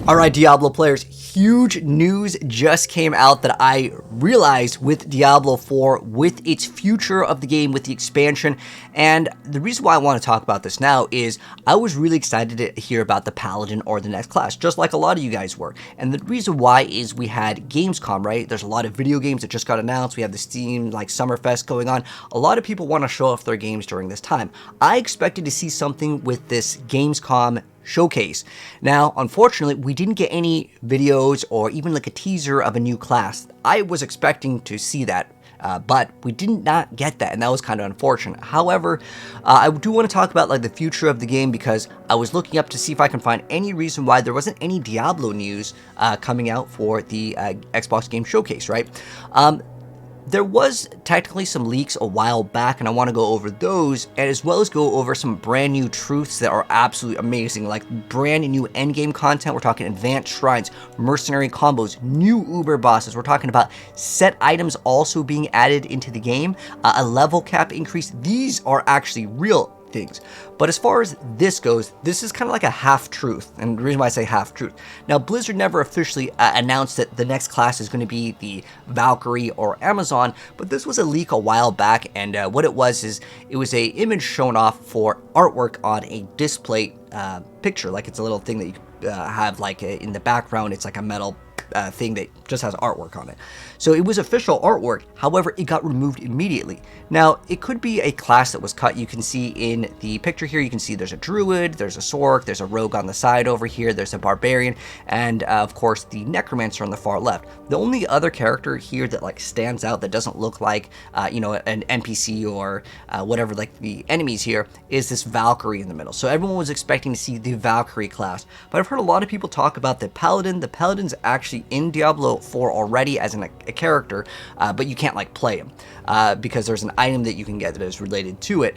Alright, Diablo players, huge news just came out that I realized with Diablo 4, with its future of the game, with the expansion, and the reason why I want to talk about this now is I was really excited to hear about the Paladin or the next class, just like a lot of you guys were. And the reason why is we had Gamescom, right? There's a lot of video games that just got announced. We have the Steam, like, Summerfest going on. A lot of people want to show off their games during this time. I expected to see something with this Gamescom showcase. Now, unfortunately, we didn't get any videos or even like a teaser of a new class. I was expecting to see that, but we did not get that, and that was kind of unfortunate. However, I do want to talk about like the future of the game because I was looking up to see if I can find any reason why there wasn't any Diablo news coming out for the Xbox Game Showcase, right? There was technically some leaks a while back, and I want to go over those, and as well as go over some brand new truths that are absolutely amazing, like brand new endgame content. We're talking advanced shrines, mercenary combos, new uber bosses. We're talking about set items also being added into the game, a level cap increase. These are actually real things. But as far as this goes, this is kind of like a half-truth, and the reason why I say half-truth. Now, Blizzard never officially announced that the next class is going to be the Valkyrie or Amazon, but this was a leak a while back, and what it was is it was a image shown off for artwork on a display picture, like it's a little thing that you have like in the background. It's like a metal thing that just has artwork on it. So it was official artwork, however, it got removed immediately. Now, it could be a class that was cut. You can see in the picture here, you can see there's a druid, there's a sorc, there's a rogue on the side over here, there's a barbarian, and of course the necromancer on the far left. The only other character here that like stands out that doesn't look like you know, an NPC or whatever, like the enemies here, is this Valkyrie in the middle. So everyone was expecting to see the Valkyrie class, but I've heard a lot of people talk about the Paladin. The Paladin's actually in Diablo 4 already as a character, but you can't like play him because there's an item that you can get that is related to it,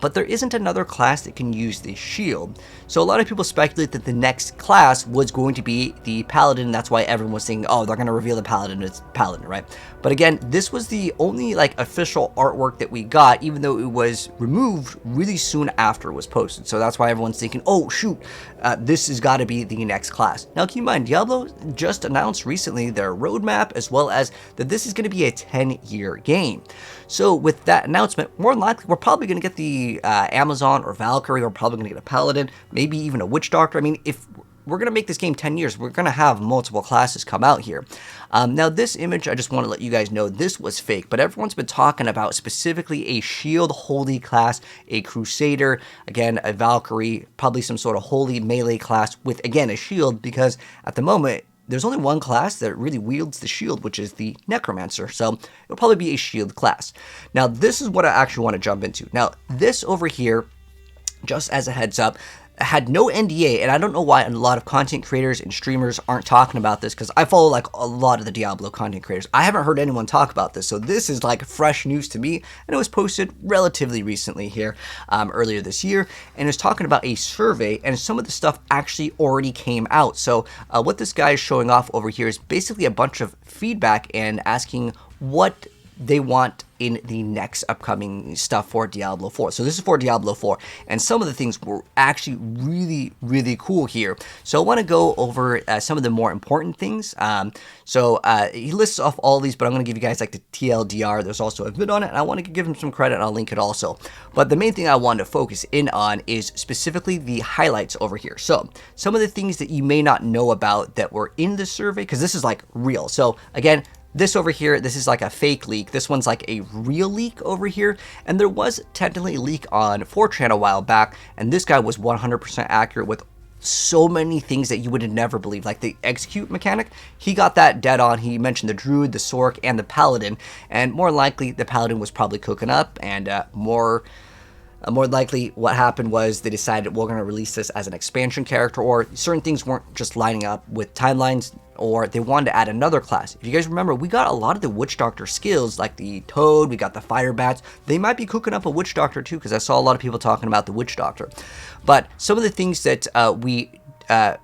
but there isn't another class that can use the shield. So a lot of people speculate that the next class was going to be the Paladin. That's why everyone was saying, oh, they're going to reveal the Paladin, it's Paladin, right? But again, this was the only like official artwork that we got, even though it was removed really soon after it was posted. So that's why everyone's thinking, oh shoot, this has got to be the next class. Now keep in mind, Diablo just announced recently their roadmap, as well as that this is going to be a 10-year game. So with that announcement, more than likely, we're probably going to get the Amazon or Valkyrie. We're probably going to get a Paladin, maybe even a Witch Doctor. I mean, if we're going to make this game 10 years, we're going to have multiple classes come out here. Now, this image, I just want to let you guys know this was fake, but everyone's been talking about specifically a shield holy class, a Crusader, again, a Valkyrie, probably some sort of holy melee class with, again, a shield, because at the moment, there's only one class that really wields the shield, which is the Necromancer, so it'll probably be a shield class. Now, this is what I actually want to jump into. Now, this over here, just as a heads up, had no NDA, and I don't know why a lot of content creators and streamers aren't talking about this, because I follow like a lot of the Diablo content creators. I haven't heard anyone talk about this, so this is like fresh news to me, and it was posted relatively recently here, earlier this year, and it's talking about a survey, and some of the stuff actually already came out. So what this guy is showing off over here is basically a bunch of feedback and asking what they want in the next upcoming stuff for Diablo 4. So this is for Diablo 4, and some of the things were actually really, really cool here. So I want to go over some of the more important things. He lists off all these, but I'm going to give you guys like the TLDR. There's also a vid on it, and I want to give him some credit, and I'll link it also. But the main thing I wanted to focus in on is specifically the highlights over here. So some of the things that you may not know about that were in the survey, because this is like real. So again, this over here, this is like a fake leak. This one's like a real leak over here. And there was technically a leak on 4chan a while back, and this guy was 100% accurate with so many things that you would have never believed. Like the execute mechanic, he got that dead on. He mentioned the druid, the sorc, and the paladin. And more likely, the paladin was probably cooking up, and more likely what happened was they decided we're going to release this as an expansion character, or certain things weren't just lining up with timelines, or they wanted to add another class. If you guys remember, we got a lot of the Witch Doctor skills, like the Toad, we got the Fire Bats. They might be cooking up a Witch Doctor too, because I saw a lot of people talking about the Witch Doctor. But some of the things that we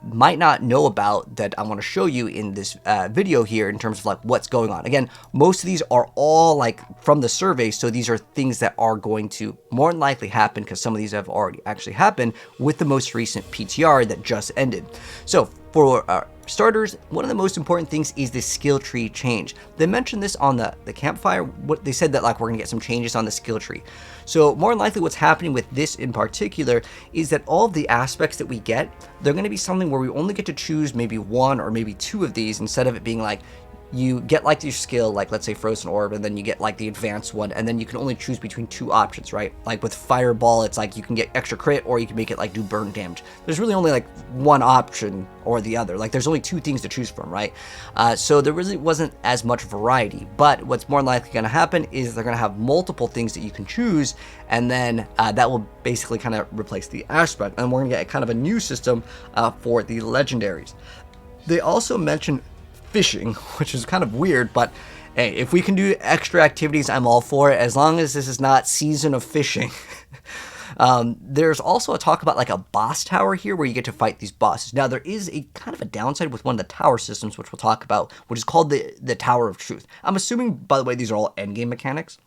might not know about that I want to show you in this video here in terms of like what's going on. Again, most of these are all like from the survey, so these are things that are going to more than likely happen because some of these have already actually happened with the most recent PTR that just ended. So For starters, one of the most important things is the skill tree change. They mentioned this on the campfire. What they said that like we're gonna get some changes on the skill tree. So more than likely what's happening with this in particular is that all of the aspects that we get, they're gonna be something where we only get to choose maybe one or maybe two of these instead of it being like, you get like your skill, like let's say Frozen Orb, and then you get like the advanced one, and then you can only choose between two options, right? Like with Fireball, it's like you can get extra crit, or you can make it like do burn damage. There's really only like one option or the other. Like there's only two things to choose from, right? So there really wasn't as much variety. But what's more likely going to happen is they're going to have multiple things that you can choose, and then that will basically kind of replace the aspect, and we're going to get kind of a new system for the legendaries. They also mentioned fishing, which is kind of weird, but hey, if we can do extra activities, I'm all for it, as long as this is not season of fishing. There's also a talk about like a boss tower here where you get to fight these bosses. Now there is a kind of a downside with one of the tower systems, which we'll talk about, which is called the Tower of Truth. I'm assuming, by the way, these are all endgame mechanics.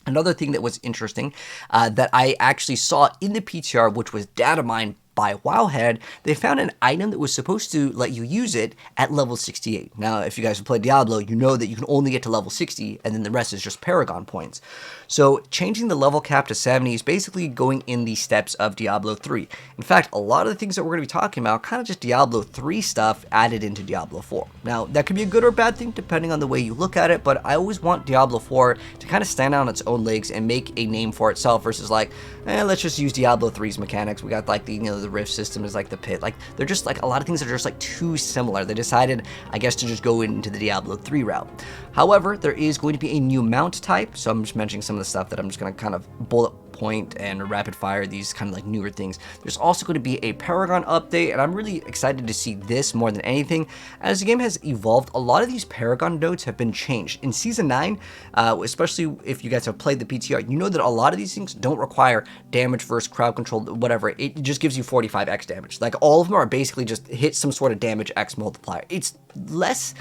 Another thing that was interesting that I actually saw in the PTR, which was data mined by Wowhead, they found an item that was supposed to let you use it at level 68. Now, if you guys have played Diablo, you know that you can only get to level 60, and then the rest is just Paragon points. So changing the level cap to 70 is basically going in the steps of Diablo 3. In fact, a lot of the things that we're going to be talking about, kind of just Diablo 3 stuff added into Diablo 4. Now, that could be a good or bad thing depending on the way you look at it, but I always want Diablo 4 to kind of stand out on its own legs and make a name for itself versus like, let's just use Diablo 3's mechanics. We got like the rift system is like the pit. Like they're just like a lot of things are just like too similar. They decided, I guess, to just go into the Diablo 3 route. However, there is going to be a new mount type, so I'm just mentioning some of the stuff that I'm just going to kind of bullet point and rapid fire, these kind of like newer things. There's also going to be a Paragon update, and I'm really excited to see this more than anything. As the game has evolved, a lot of these Paragon nodes have been changed. In Season 9, especially if you guys have played the PTR, you know that a lot of these things don't require damage versus crowd control, whatever. It just gives you 45x damage. Like all of them are basically just hit some sort of damage X multiplier. It's less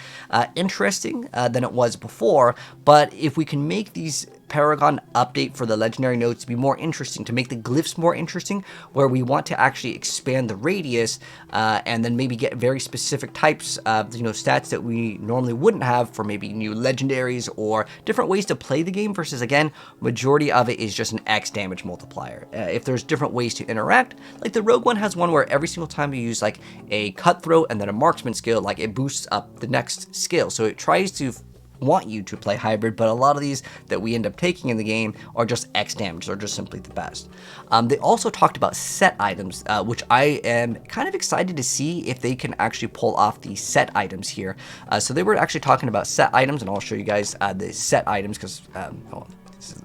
interesting than it was before, but if we can make these Paragon update for the legendary nodes to be more interesting, to make the glyphs more interesting, where we want to actually expand the radius and then maybe get very specific types of stats that we normally wouldn't have for maybe new legendaries or different ways to play the game versus, again, majority of it is just an X damage multiplier. If there's different ways to interact, like the rogue one has one where every single time you use like a cutthroat and then a marksman skill, like it boosts up the next skill. So it tries to want you to play hybrid, but a lot of these that we end up taking in the game are just X damage. They're just simply the best. They also talked about set items, which I am kind of excited to see if they can actually pull off the set items here. So they were actually talking about set items, and I'll show you guys the set items because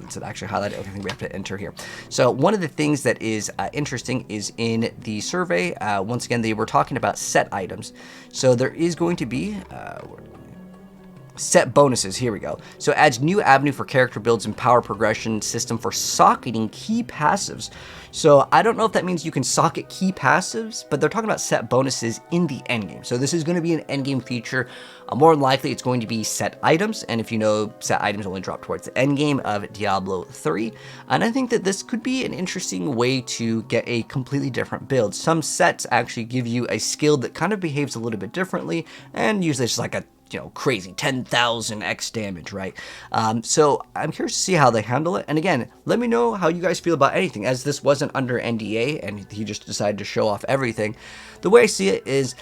it's actually highlighted. I think we have to enter here. So one of the things that is interesting is in the survey, once again, they were talking about set items. So there is going to be set bonuses. Here we go. So adds new avenue for character builds and power progression system for socketing key passives. So I don't know if that means you can socket key passives, but they're talking about set bonuses in the endgame. So this is going to be an endgame feature. More than likely, it's going to be set items. And if you know, set items only drop towards the endgame of Diablo 3. And I think that this could be an interesting way to get a completely different build. Some sets actually give you a skill that kind of behaves a little bit differently, and usually it's like a crazy 10,000 X damage, right? So I'm curious to see how they handle it. And again, let me know how you guys feel about anything, as this wasn't under NDA and he just decided to show off everything. The way I see it is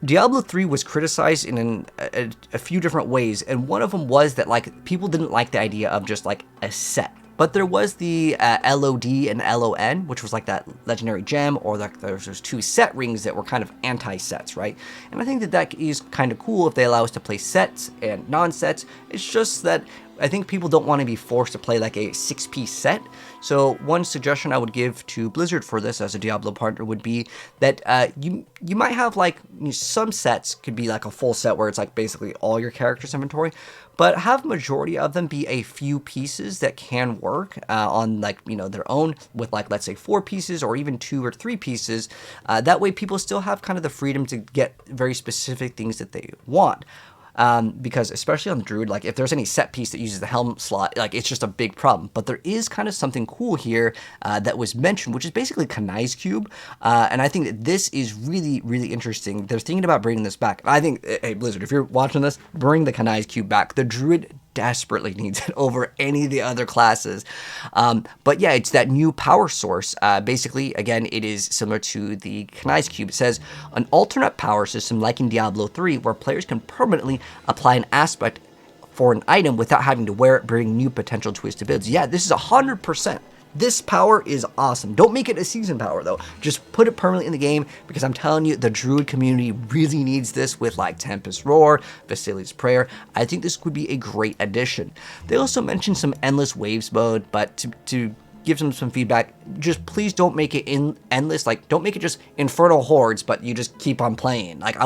Diablo 3 was criticized in a few different ways, and one of them was that like people didn't like the idea of just like a set. But there was the LOD and LON, which was like that legendary gem, or like there's two set rings that were kind of anti-sets, right? And I think that that is kind of cool if they allow us to play sets and non-sets. It's just that I think people don't want to be forced to play like a 6-piece set. So one suggestion I would give to Blizzard for this as a Diablo partner would be that you might have like some sets could be like a full set where it's like basically all your character's inventory, but have majority of them be a few pieces that can work on like their own with like, let's say 4 pieces or even 2 or 3 pieces. That way people still have kind of the freedom to get very specific things that they want. because especially on the druid, like if there's any set piece that uses the helm slot, like it's just a big problem. But there is kind of something cool here that was mentioned, which is basically Kanai's cube, and I think that this is really, really interesting. They're thinking about bringing this back. I think, hey Blizzard, if you're watching this, bring the Kanai's cube back. The druid desperately needs it over any of the other classes. But yeah, it's that new power source. Basically, again, it is similar to the Kanai's cube. It says an alternate power system like in Diablo 3 where players can permanently apply an aspect for an item without having to wear it, bringing new potential twist abilities. Yeah, this is 100%. This power is awesome. Don't make it a season power though. Just put it permanently in the game, because I'm telling you, the druid community really needs this with like Tempest Roar, Vasili's Prayer. I think this would be a great addition. They also mentioned some Endless Waves mode, but to give them some feedback, just please don't make it endless. Like, don't make it just Infernal Hordes, but you just keep on playing. Like,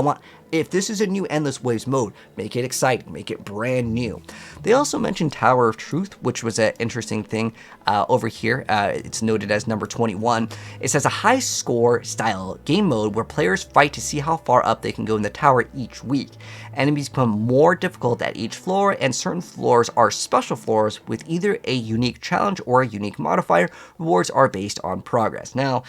if this is a new Endless Waves mode, make it exciting, make it brand new. They also mentioned Tower of Truth, which was an interesting thing over here. It's noted as number 21. It says a high score style game mode where players fight to see how far up they can go in the tower each week. Enemies become more difficult at each floor, and certain floors are special floors with either a unique challenge or a unique modifier. Rewards are based on progress. Now,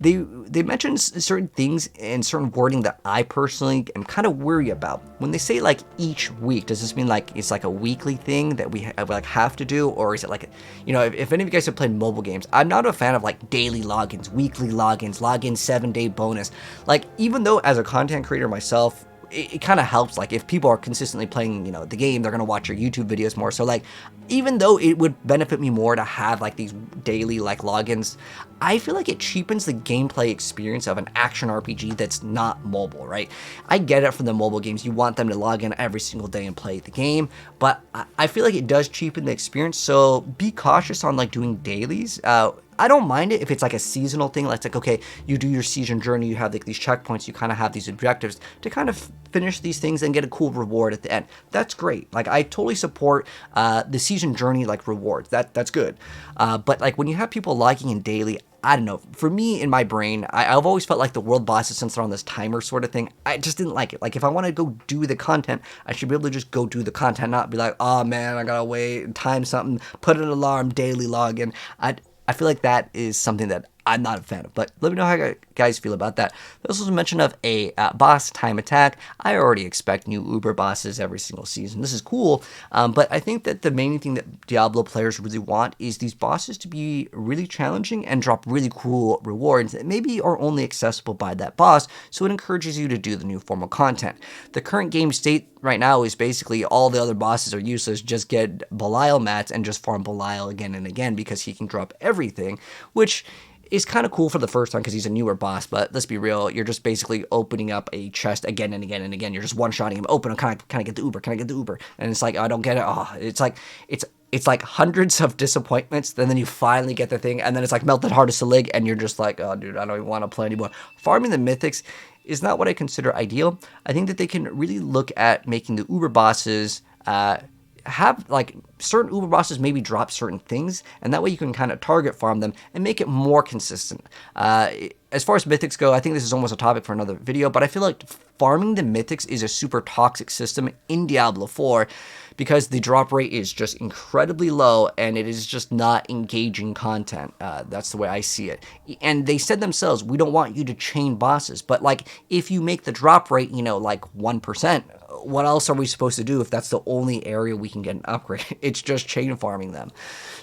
they mentioned certain things and certain wording that I personally am kind of worried about. When they say like each week, does this mean like it's like a weekly thing that we like have to do, or is it like, you know, if any of you guys have played mobile games, I'm not a fan of like daily logins, weekly logins, login 7-day bonus. Like, even though as a content creator myself, it kind of helps, like if people are consistently playing, you know, the game, they're going to watch your YouTube videos more. So like, even though it would benefit me more to have like these daily like logins, I feel like it cheapens the gameplay experience of an action RPG that's not mobile, right? I get it for the mobile games. You want them to log in every single day and play the game, but I feel like it does cheapen the experience. So be cautious on like doing dailies. I don't mind it if it's like a seasonal thing. Like, okay, you do your season journey, you have like these checkpoints, you kind of have these objectives to kind of finish these things and get a cool reward at the end. That's great. Like, I totally support the season journey like rewards. That's good. But like when you have people logging in daily, I don't know. For me, in my brain, I've always felt like the world bosses, since they're on this timer sort of thing, I just didn't like it. Like, if I want to go do the content, I should be able to just go do the content, not be like, oh man, I gotta wait, time something, put an alarm, daily login. I feel like that is something that I'm not a fan of, but let me know how you guys feel about that. There's also mention of a boss time attack. I already expect new Uber bosses every single season. This is cool, but I think that the main thing that Diablo players really want is these bosses to be really challenging and drop really cool rewards that maybe are only accessible by that boss, so it encourages you to do the new formal content. The current game state right now is basically all the other bosses are useless. Just get Belial mats and just farm Belial again and again, because he can drop everything, which is kind of cool for the first time because he's a newer boss, but let's be real, you're just basically opening up a chest again and again and again. You're just one-shotting him. Open, can I get the Uber? Can I get the Uber? And it's like, I don't get it. Oh, it's like hundreds of disappointments, and then you finally get the thing, and then it's like melted heart of Selig, and you're just like, oh dude, I don't even want to play anymore. Farming the mythics is not what I consider ideal. I think that they can really look at making the Uber bosses have like certain Uber bosses maybe drop certain things, and that way you can kind of target farm them and make it more consistent. As far as mythics go, I think this is almost a topic for another video, but I feel like farming the mythics is a super toxic system in Diablo 4 because the drop rate is just incredibly low and it is just not engaging content. That's the way I see it. And they said themselves, we don't want you to chain bosses, but like if you make the drop rate, you know, like 1%, what else are we supposed to do if that's the only area we can get an upgrade? It's just chain farming them.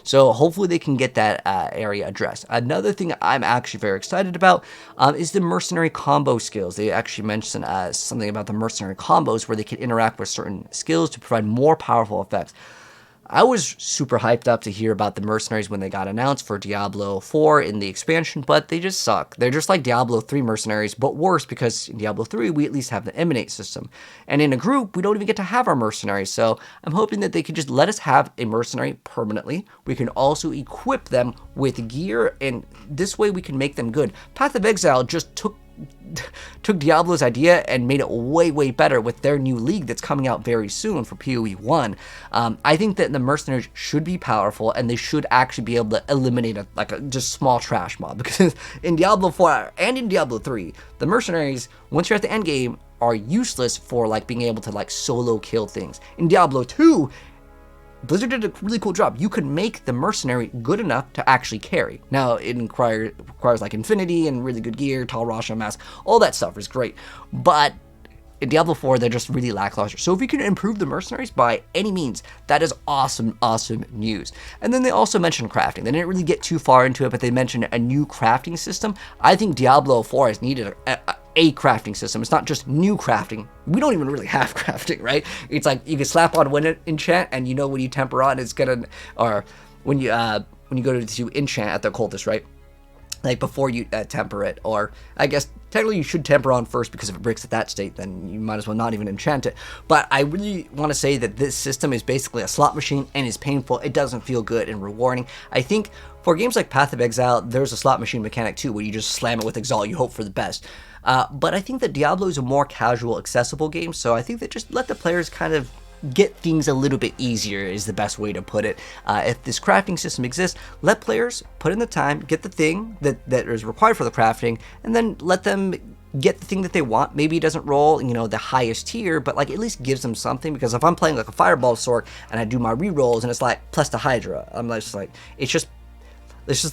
So hopefully they can get that area addressed. Another thing I'm actually very excited about is the mercenary combo skills. They actually mentioned something about the mercenary combos where they can interact with certain skills to provide more powerful effects. I was super hyped up to hear about the mercenaries when they got announced for Diablo 4 in the expansion, but they just suck. They're just like Diablo 3 mercenaries, but worse, because in Diablo 3, we at least have the Emanate system. And in a group, we don't even get to have our mercenaries, so I'm hoping that they could just let us have a mercenary permanently. We can also equip them with gear, and this way we can make them good. Path of Exile just took Diablo's idea and made it way better with their new league that's coming out very soon for PoE 1. I think that the mercenaries should be powerful, and they should actually be able to eliminate a just small trash mob, because in Diablo 4 and in Diablo 3, the mercenaries, once you're at the end game, are useless for like being able to like solo kill things. In Diablo 2, Blizzard did a really cool job. You could make the mercenary good enough to actually carry. Now, it requires like infinity and really good gear, tall Rasha mask, all that stuff is great. But in Diablo 4, they're just really lackluster. So if we can improve the mercenaries by any means, that is awesome, awesome news. And then they also mentioned crafting. They didn't really get too far into it, but they mentioned a new crafting system. I think Diablo 4 has needed a crafting system. It's not just new crafting. We don't even really have crafting, right? It's like you can slap on one enchant, and you know when you temper on, it's gonna, or when you go to enchant at the cultist, right? Like before you temper it, or I guess technically you should temper on first, because if it breaks at that state, then you might as well not even enchant it. But I really want to say that this system is basically a slot machine and is painful. It doesn't feel good and rewarding. I think for games like Path of Exile, there's a slot machine mechanic too, where you just slam it with Exalt, you hope for the best. But I think that Diablo is a more casual, accessible game, so I think that just let the players kind of get things a little bit easier is the best way to put it. If this crafting system exists, let players put in the time, get the thing that is required for the crafting, and then let them get the thing that they want. Maybe it doesn't roll, you know, the highest tier, but like at least gives them something. Because if I'm playing like a Fireball Sword and I do my rerolls and it's like plus the Hydra, I'm just like, it's just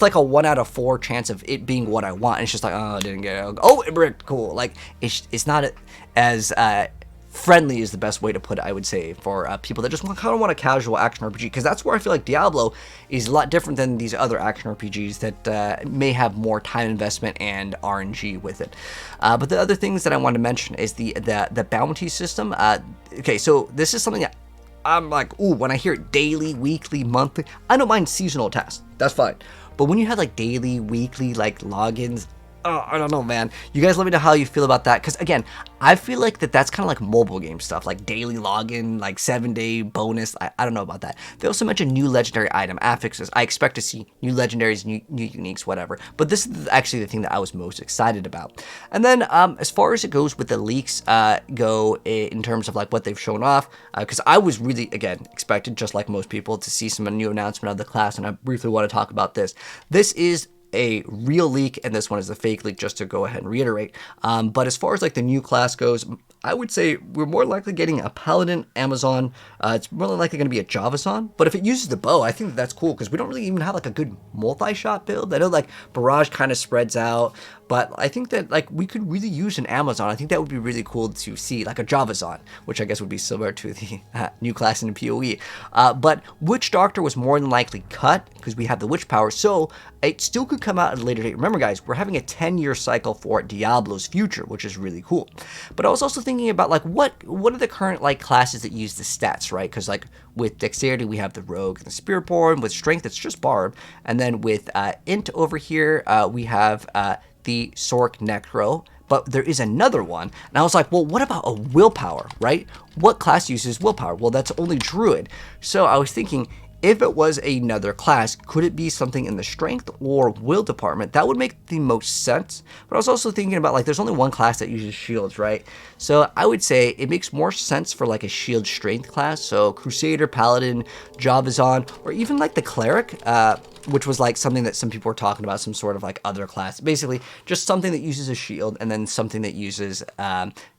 like a 1 out of 4 chance of it being what I want. And it's just like, oh, I didn't get it. Oh, it bricked, cool. Like it's not as friendly is the best way to put it, I would say, for people that just kind of want a casual action RPG, because that's where I feel like Diablo is a lot different than these other action RPGs that may have more time investment and RNG with it. But the other things that I want to mention is the bounty system. Okay, so this is something that I'm like, ooh, when I hear daily, weekly, monthly, I don't mind seasonal tasks, that's fine. But when you have like daily, weekly, like logins, I don't know, man. You guys let me know how you feel about that, because again, I feel like that's kind of like mobile game stuff, like daily login, like 7-day bonus. I don't know about that. They also mentioned new legendary item affixes. I expect to see new legendaries, new uniques, whatever. But this is actually the thing that I was most excited about. And then as far as it goes with the leaks go in terms of like what they've shown off, because I was really, again, expected, just like most people, to see some new announcement of the class, and I briefly want to talk about this. This is a real leak, and this one is a fake leak, just to go ahead and reiterate. But as far as like the new class goes, I would say we're more likely getting a Paladin Amazon. It's more likely going to be a Javazon. But if it uses the bow, I think that's cool, because we don't really even have like a good multi-shot build. I know like Barrage kind of spreads out, but I think that like we could really use an Amazon. I think that would be really cool to see, like a Javazon, which I guess would be similar to the new class in the PoE. But Witch Doctor was more than likely cut, because we have the Witch Power, so it still could come out at a later date. Remember guys, we're having a 10-year cycle for Diablo's future, which is really cool. But I was also thinking about like what are the current like classes that use the stats, right? Because like with Dexterity we have the Rogue and the Spiritborn. With Strength it's just Barb, and then with Int over here we have the Sork Necro. But there is another one, and I was like, well, what about a Willpower, right? What class uses Willpower? Well, that's only Druid. So I was thinking, if it was another class, could it be something in the Strength or Will department? That would make the most sense. But I was also thinking about, like, there's only one class that uses shields, right? So I would say it makes more sense for like a shield Strength class. So Crusader, Paladin, Javazon, or even like the Cleric, which was like something that some people were talking about, some sort of like other class. Basically, just something that uses a shield, and then something that uses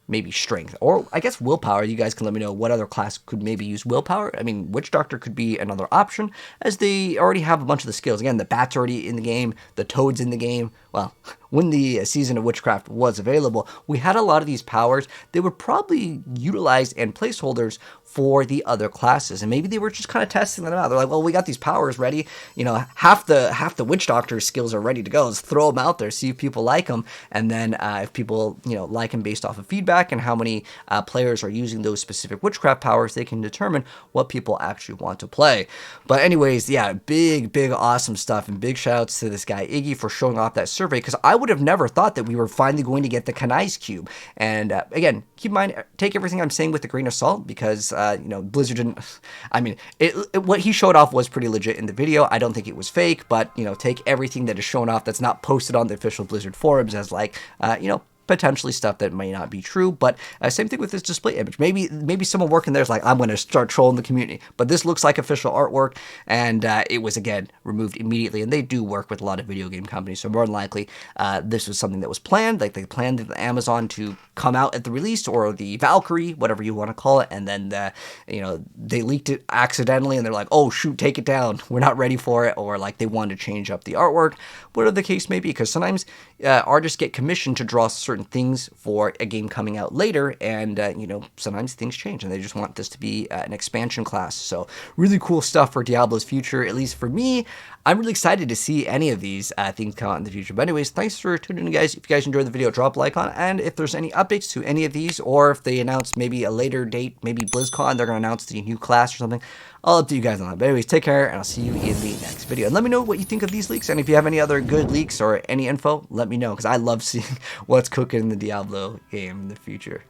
maybe Strength, or I guess Willpower. You guys can let me know what other class could maybe use Willpower. I mean, Witch Doctor could be another option, as they already have a bunch of the skills. Again, the Bat's already in the game, the Toad's in the game. Well, when the season of Witchcraft was available, we had a lot of these powers. They were probably utilized and placeholders for the other classes, and maybe they were just kind of testing them out. They're like, well, we got these powers ready, you know, half the Witch Doctor skills are ready to go. Let's throw them out there, see if people like them, and then if people, you know, like them based off of feedback and how many players are using those specific Witchcraft powers, they can determine what people actually want to play. But anyways, yeah, big awesome stuff, and big shout outs to this guy Iggy for showing off that survey, because I would have never thought that we were finally going to get the Kanai's Cube. And again, keep in mind, take everything I'm saying with a grain of salt, because you know, Blizzard didn't, I mean, what he showed off was pretty legit in the video. I don't think it was fake, but, you know, take everything that is shown off that's not posted on the official Blizzard forums as like, you know, potentially stuff that may not be true, but same thing with this display image. Maybe someone working there is like, I'm going to start trolling the community, but this looks like official artwork, and it was, again, removed immediately, and they do work with a lot of video game companies, so more than likely, this was something that was planned. Like, they planned the Amazon to come out at the release, or the Valkyrie, whatever you want to call it, and then, they leaked it accidentally, and they're like, oh, shoot, take it down. We're not ready for it, or, like, they wanted to change up the artwork, whatever the case may be, because sometimes artists get commissioned to draw certain things for a game coming out later, and, sometimes things change, and they just want this to be an expansion class. So really cool stuff for Diablo's future, at least for me. I'm really excited to see any of these things come out in the future. But anyways, thanks for tuning in, guys. If you guys enjoyed the video, drop a like on it. And if there's any updates to any of these, or if they announce maybe a later date, maybe BlizzCon, they're going to announce the new class or something, I'll update you guys on that. But anyways, take care, and I'll see you in the next video. And let me know what you think of these leaks. And if you have any other good leaks or any info, let me know, because I love seeing what's cooking in the Diablo game in the future.